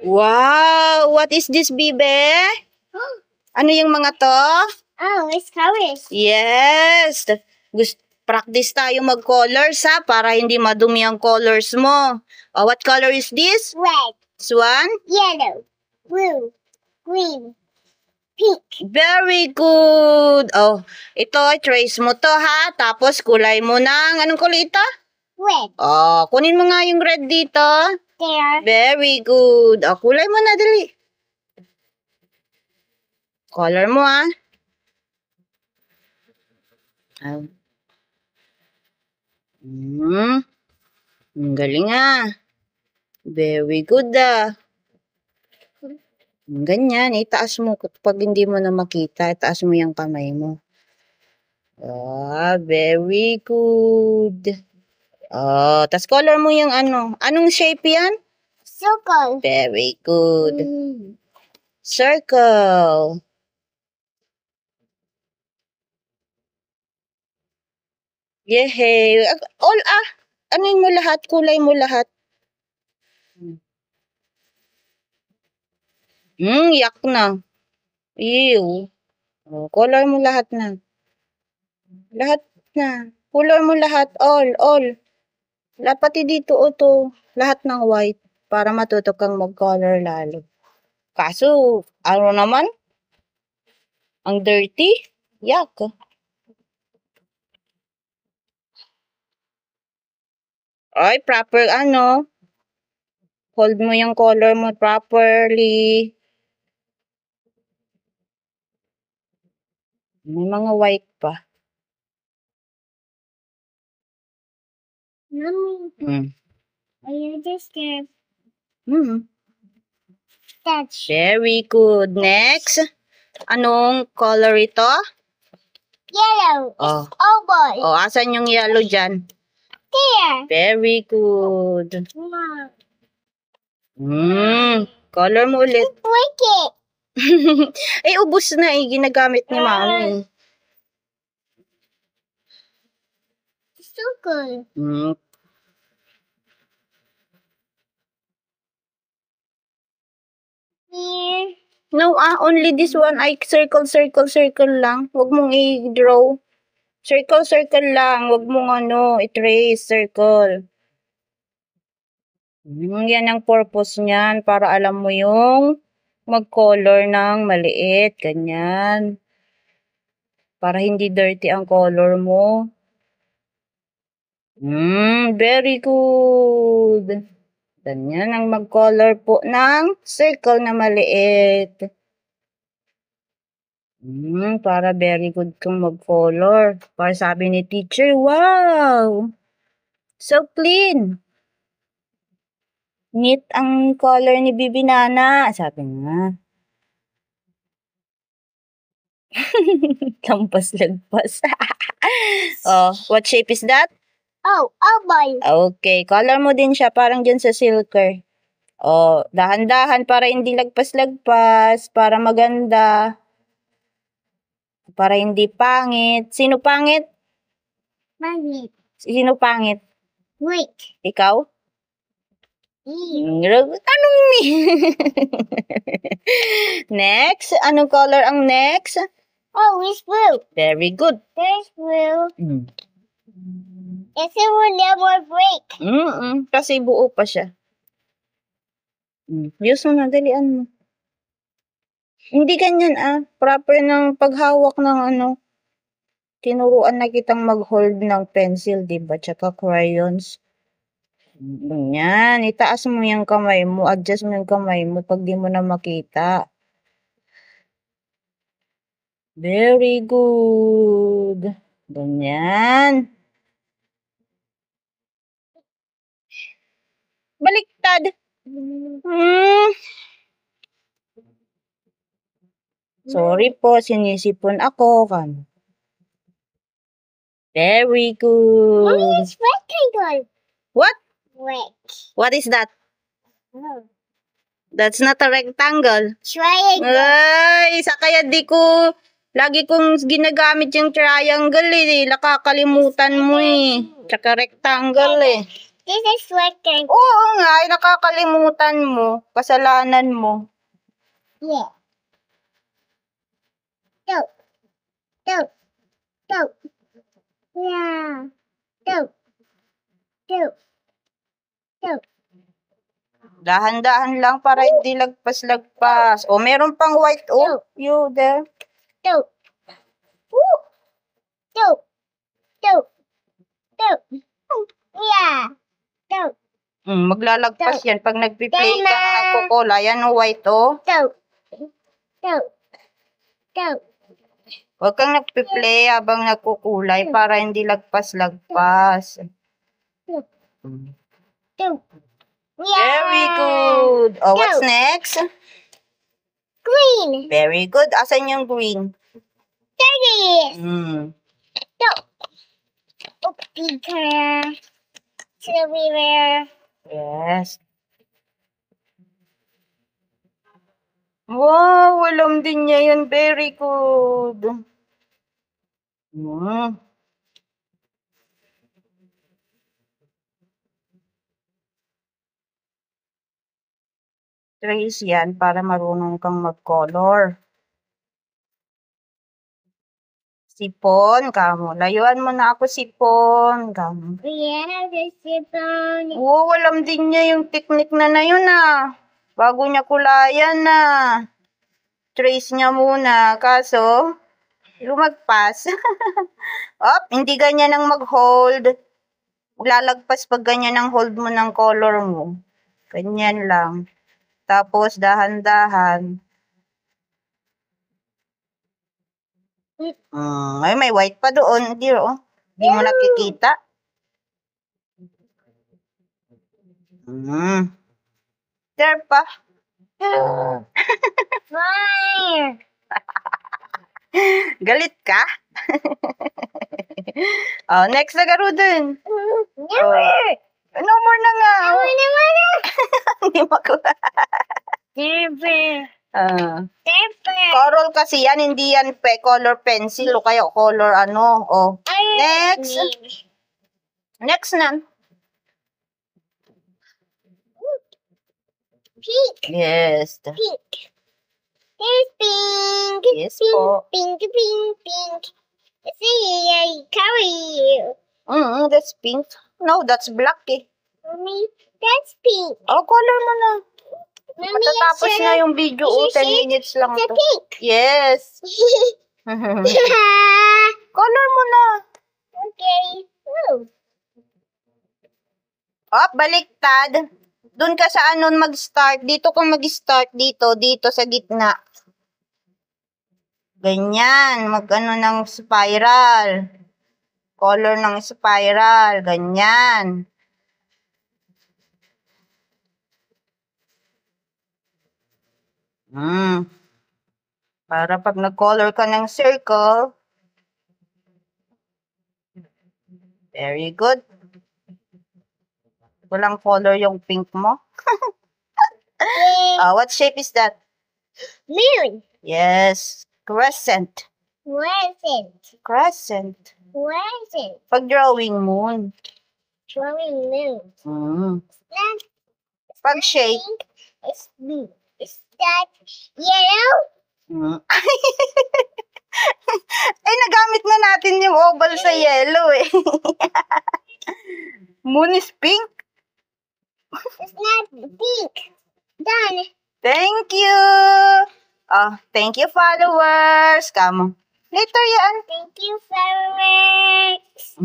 Wow! What is this, Bibe? Ano yung mga to? Oh, it's colors. Yes! Practice tayo mag-colors, ha? Para hindi madumi ang colors mo. Oh, what color is this? Red, This one? yellow, blue, green, pink. Very good! Oh, ito, trace mo to, ha? Tapos kulay mo ng, anong kulay ito? Red. Oh, kunin mo nga yung red dito. There. Very good. Oh, kulay mo na, dali. Color mo, ha? Ang galing, ha? Very good, ah. Ganyan, itaas mo. Pag hindi mo na makita, itaas mo yung kamay mo. Ah, very good. Oh, tas color mo yung ano. Anong shape yan? Circle. Very good. Circle. Yehey. All ano mo lahat? Kulay mo lahat. Yak na. Ew. Oh, color mo lahat na. Lahat na. Color mo lahat. All. Pati dito, to. Lahat ng white. Para matuto kang mag-color lalo. Kaso, ano naman? Ang dirty? Yak. Ay, proper ano. Hold mo yung color mo properly. May mga white pa. Mommy, are you just there? That's Very good. Next. Anong color ito? yellow. Oh. It's oval. Oh, asan yung yellow dyan? There. Very good. Mom. Color mo ulit. Break it. Ay, ubos na eh. Ginagamit ni Mami. Circle. Here. No, only this one. Ay, circle lang. Huwag mong i-draw. Circle lang. Huwag mong i-trace. Circle. Yan ang purpose niyan. Para alam mo yung mag-color ng maliit. Ganyan. Para hindi dirty ang color mo. Very good. Ganyan ang mag-color po ng circle na maliit. Para very good kang mag-color. Para sabi ni teacher, wow! So clean. Neat ang color ni Bibi Nana. Sabi nga. Lampas-lagpas. Oh, what shape is that? Oh, oval. Okay, color mo din siya parang dyan sa silker. Oh, dahan-dahan para hindi lagpas-lagpas, para maganda. Para hindi pangit. Sino pangit? Magnet. Sino pangit? Wait. Ikaw? Anong me? Next, anong color ang next? Oh, it's blue. Very good. There's blue. It will never break. Kasi buo pa siya. Use mo na, dalian mo. Hindi ganyan proper ng paghawak ng tinuruan na kitang mag-hold ng pencil, diba? Tsaka crayons. Ganyan. Itaas mo yung kamay mo. Adjust mo yung kamay mo pag di mo na makita. Very good. Ganyan. Baliktad. Sorry po, sinisipon ako. Very good. Mommy, it's rectangle. What? Red. What is that? Oh. That's not a rectangle. Triangle. Ay, sa kaya lagi kong ginagamit yung triangle eh. Nakakalimutan mo eh. Tsaka rectangle eh. This is working. Oo nga, ay nakakalimutan mo. Kasalanan mo. Yeah. Go. Go. Go. Yeah. Go. Go. Go. Dahan-dahan lang para hindi lagpas-lagpas. O, meron pang white. Oh, you there. Go. Woo. Go. Go. Go. Yeah. Go. Maglalagpas yan. Pag nagpi-play ka ng Coca-Cola, yan o white oh. Go. Go. Go. Huwag kang nagpi-play habang nagkukulay para hindi lagpas-lagpas. Go. Yeah. Very good. Oh, what's next? Green. Very good. Asan yung green? There it is. Go. Oh, bigger. To the river. Yes. Wow, alam din niya yun. Very good. Trace yan para marunong kang mag-color. Sipon, kamo. Layuan mo na ako, sipon, kamo. Yeah, the sipon. Oo, alam din niya yung technique na yun ah. Bago niya kulayan na. Trace niya muna. Kaso, lumagpas. Op, hindi ganyan ang mag-hold. Lalagpas pag ganyan ang hold mo ng color mo. Ganyan lang. Tapos, dahan-dahan. Ay, may white pa doon. Hindi mo nakikita. There pa. Fire. Galit ka? Oh, next na garo dun. Never. No more na nga. Never. Hindi makuha. Never. Never. Coral kasi yan, hindi yan color pencil o kaya color ano. Oh. Next. Next na. Pink. Yes. Pink. There's pink. Yes Pink, po. pink, pink, pink. See, I carry you. That's pink. No, that's black eh. Mommy, that's pink. Oh, color mo na. Mommy, Matatapos na yung video. Oh, 10 minutes lang It's to. pink. Yes. Color mo na. Okay. Ooh. Oh, baliktad. Doon ka sa anon mag-start. Dito ka mag-start. Dito sa gitna. Ganyan. Mag-ano ng spiral. Color ng spiral. Ganyan. Para pag nag-color ka ng circle. Very good. Walang color yung pink mo. What shape is that? Moon. Yes. Crescent. Crescent. Crescent. Crescent. Pag drawing moon. Drawing moon. That Pag shape. pink is blue. Is that yellow? Ay, nagamit na natin yung oval sa yellow eh. Moon is pink. It's not pink. Done. Thank you. Thank you followers. Kamo. Later yan. Thank you, fireworks.